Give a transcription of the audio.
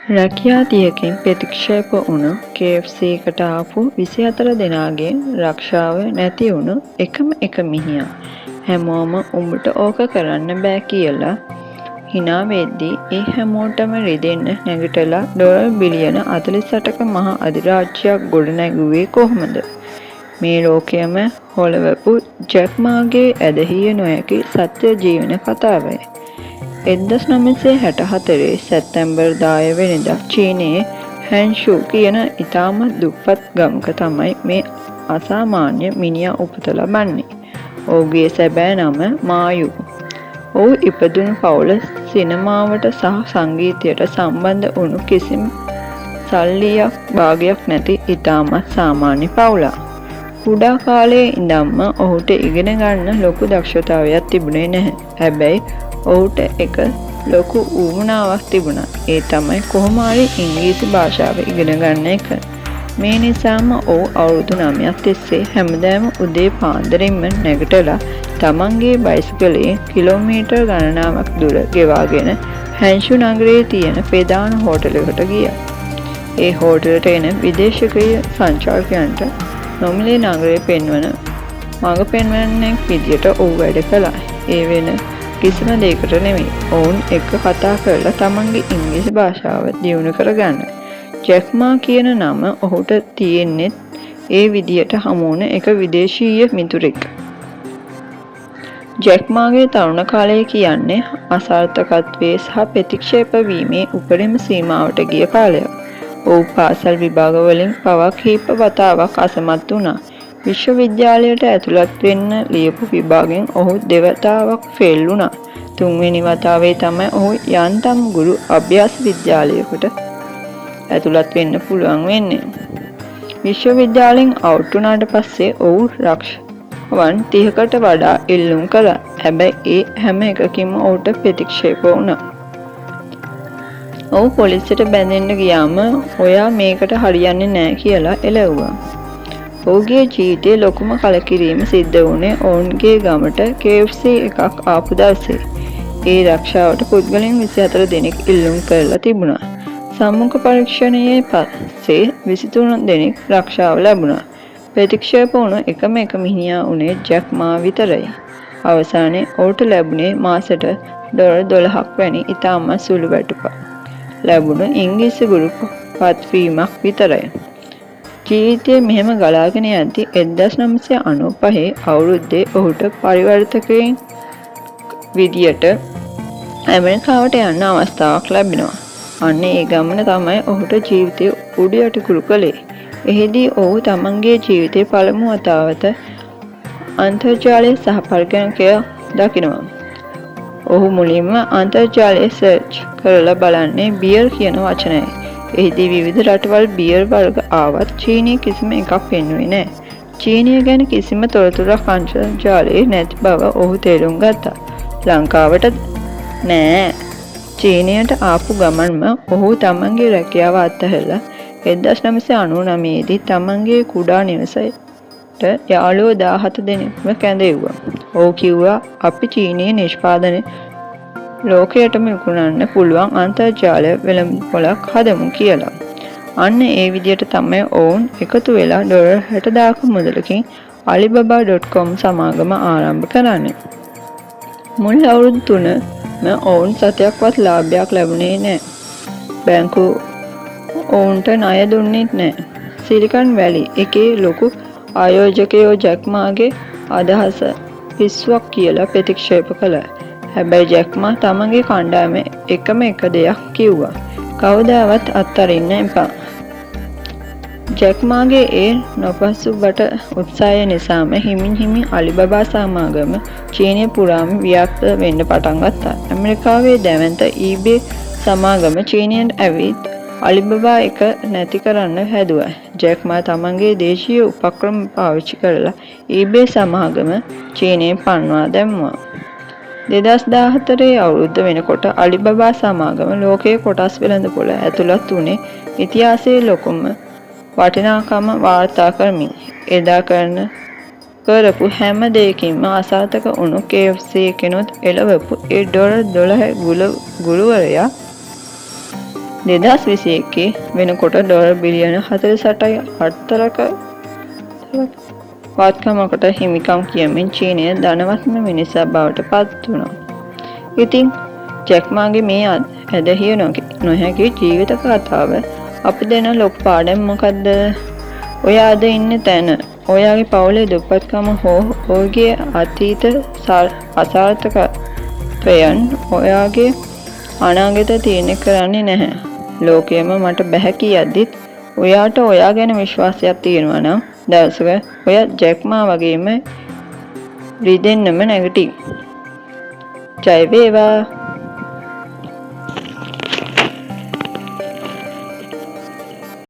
රැකියා තියකින් ප්‍රතික්ෂේප වුණු KFC එකට ආපු 24 දෙනාගේ රක්ෂාව නැති වුණු එකම එක මිනිහා. හැමෝම උඹට ඕක කරන්න බෑ කියලා හිනා වෙද්දී ඒ හැමෝටම රිදෙන්න නැගිටලා ඩොලර් බිලියන 48ක මහ අධිරාජ්‍යයක් ගොඩනැගුවේ කොහොමද? මේ ලෝකයම හොලවපු ජැක් මාගේ ඇදහිය නොහැකි සත්‍ය ජීවන කතාවයි. 1964 සැප්තැම්බර් 10 වෙනිදා චීනයේ හැන්ෂු කියන ඉතාමත් දුප්පත් ගමක තමයි මේ අසාමාන්‍ය මිනිහා උපත ලබන්නේ. ඔහුගේ සැබෑ නම මායු. ඔහු ඉපදුණු පවුල සිනමාවට සහ සංගීතයට සම්බන්ධ වුණු කිසිම සල්ලියක් භාගයක් නැති ඉතාමත් සාමාන්‍ය පවුලක්. කුඩා කාලයේ ඉඳන්ම ඔහුට ඉගෙන ගන්න ලොකු දක්ෂතාවයක් තිබුණේ නැහැ. හැබැයි ඔහුට එක ලොකු ඌමනාවක් තිබුණා. ඒ තමයි කොහොම හරි ඉංග්‍රීසි භාෂාව ඉගෙන ගන්න එක. මේ නිසාම ඔහු අවුරුදු 9ක් තිස්සේ හැමදාම උදේ පාන්දරින්ම නැගිටලා තමන්ගේ බයිසිකලයෙන් කිලෝමීටර් ගණනාවක් දුර ගෙවාගෙන හැන්ෂු නගරයේ තියෙන ප්‍රධාන හෝටලයකට ගියා. ඒ හෝටලයට එන විදේශීය සංචාරකයන්ට නොමිලේ නගරය පෙන්වන මඟ පෙන්වන්නෙක් විදියට ඔහු වැඩ කළා. ඒ වෙන කිසිම දෙයකට නෙමෙයි. ඔවුන් එක්ක කතා කරලා තමන්ගේ ඉංග්‍රීසි භාෂාව දියුණු කරගන්න. ජැක් මා කියන නම ඔහුට තියෙන්නේ ඒ විදියට හමුවන එක විදේශීය මිතුරෙක්. ජැක් මාගේ තරුණ කාලය කියන්නේ අසාර්ථකත්වයේ සහ ප්‍රතික්ෂේප වීමේ උපරිම සීමාවට ගිය කාලයක්. ඔහු පාසල් විභාග වලින් පවා කීප වතාවක් අසමත් වුණා. විශ්වවිද්‍යාලයට ඇතුළත් වෙන්න ලියපු විභාගයෙන් ඔහු දෙවතාවක් ෆේල් වුණා. තුන්වෙනි වතාවේ තමයි ඔහු යන්තම් ගුරු අභ්‍යාස විද්‍යාලයකට ඇතුළත් වෙන්න පුළුවන් වෙන්නේ. විශ්වවිද්‍යාලයෙන් අවුට් වුණාට පස්සේ ඔහු රක්ෂකවන් 30කට වඩා ඉල්ලුම් කළා. හැබැයි ඒ හැම එකකින්ම ඔහුට ප්‍රතික්ෂේප වුණා. ඔහු පොලිසියට බැඳෙන්න ගියාම ඔයා මේකට හරියන්නේ නැහැ කියලා එළවුවා. ඔහුගේ ජීවිතයේ ලොකුම කලකිරීම සිද්ධ වුණේ ඔවුන්ගේ ගමට KFC එකක් ආපු දවසේ. ඒ රක්ෂාවට පුද්ගලයන් 24 දෙනෙක් ඉල්ලුම් කරලා තිබුණා. සම්මුඛ පරීක්ෂණයේ පස්සේ 23 දෙනෙක් රක්ෂාව ලැබුණා. ප්‍රතික්ෂේප වුණු එකම එක මිනිහා උනේ ජැක් මා විතරයි. අවසානයේ ඔහුට ලැබුණේ මාසෙට ඩොලර් 12ක් වැනි ඉතාමත් සුළු වැටුපක් ලැබුණු ඉංග්‍රීසි ගුරු පත්වීමක් විතරයි. ජීවිතයේ මෙහෙම ගලාගෙන යද්දී 1995 අවුරුද්දේ ඔහුට පරිවර්තකයෙන් විදියට ඇමරිකාවට යන්න අවස්ථාවක් ලැබෙනවා. අන්න ඒ ගමන තමයි ඔහුට ජීවිතේ උඩු යටිකුරු කළේ. එෙහිදී ඔහු තමන්ගේ ජීවිතේ පළමු වතාවට අන්තර්ජාලයේ සහපරිගණකය දකිනවා. ඔහු මුලින්ම අන්තර්ජාලයේ සර්ච් කරලා බලන්නේ බියර් කියන වචනයයි. එහිදී විවිධ රටවල් බියර් වර්ග ආවත් චීනය කිසිම එකක් පෙන්වුවේ නැහැ. චීනය ගැන කිසිම තොරතුරක් අන්තර්ජාලයේ නැති බව ඔහු තේරුම් ගත්තා. ලංකාවට නෑ. චීනයට ආපු ගමන්ම ඔහු තමන්ගේ රැකියාව අත්හැරලා 1999 දී තමන්ගේ කුඩා නිවසට යාළුවෝ 17 දෙනෙක්ම කැඳෙව්වා. ඔහු කිව්වා අපි චීනයේ නිෂ්පාදනය ලෝකයටම විකුණන්න පුළුවන් අන්තර්ජාල වෙළඳපොළක් හදමු කියලා. අන්න ඒ විදිහට තමයි ඔවුන් එකතු වෙලා ඩොලර් 60,000ක මුදලකින් alibaba.com සමාගම ආරම්භ කරන්නේ. මුල් අවුරුදු 3ම ඔවුන් සතයක්වත් ලාභයක් ලැබුණේ නැහැ. බැංකු ඔවුන්ට ණය දුන්නේ නැහැ. සිලිකන් වැලි එකේ ලොකු ආයෝජකයෝ ජැක් මාගේ අදහස පිස්සුවක් කියලා ප්‍රතික්ෂේප කළා. හැබැයි ජැක් මා තමන්ගේ කණ්ඩායමේ එකම එක දෙයක් කිව්වා. කවදාවත් අත්හරින්න එපා. ජැක් මාගේ ඒ නොපසුබට උත්සාහය නිසාම හිමින් හිමින් අලිබබා සමාගම චීනය පුරාම ව්‍යාප්ත වෙන්න පටන් ගත්තා. ඇමරිකාවේ දැවැන්ත eBay සමාගම චීනයට ඇවිත් අලිබබා එක නැති කරන්න හැදුවා. ජැක් මා තමන්ගේ දේශීය උපක්‍රම පාවිච්චි කරලා eBay සමාගම චීනයෙන් පන්වා දැම්මා. 2014 අවුරුද්ද වෙනකොට අලිබබා සමාගම ලෝකයේ කොටස් වෙළඳපොළ ඇතුළත් වුණේ ඉතිහාසයේ ලොකුම වටිනාකම වාර්තා කරමින්. එදා කරපු හැම දෙයකින්ම අසාර්ථක වුණු KFC කෙනුත් එළවපු ඒ ඩොලර් 12 ගුරුවරයා 2021 වෙනකොට ඩොලර් බිලියන 48.8ක වත්කමකට හිමිකම් කියමින් චීනය ධනවත්ම මිනිසා බවට පත් වුණා. ඉතින් ජැක්මාගේ මේ ඇදහිය නොහැකි ජීවිත කතාව අපි දෙන ලොකු පාඩම් මොකද්ද? ඔයා අද ඉන්න තැන, ඔයාගේ පවුලේ දුප්පත්කම හෝ ඔහුගේ අතීත අසාර්ථකත්වයන් ඔයාගේ අනාගතය තීරණය කරන්නේ නැහැ. ලෝකයම මට බැහැ කියද්දිත් ඔයාට ඔයා ගැන විශ්වාසයක් තියෙනවා නම් දවසක ඔය ජැක්මා වගේම රිදෙන්නම නැගිටියි. ජය වේවා.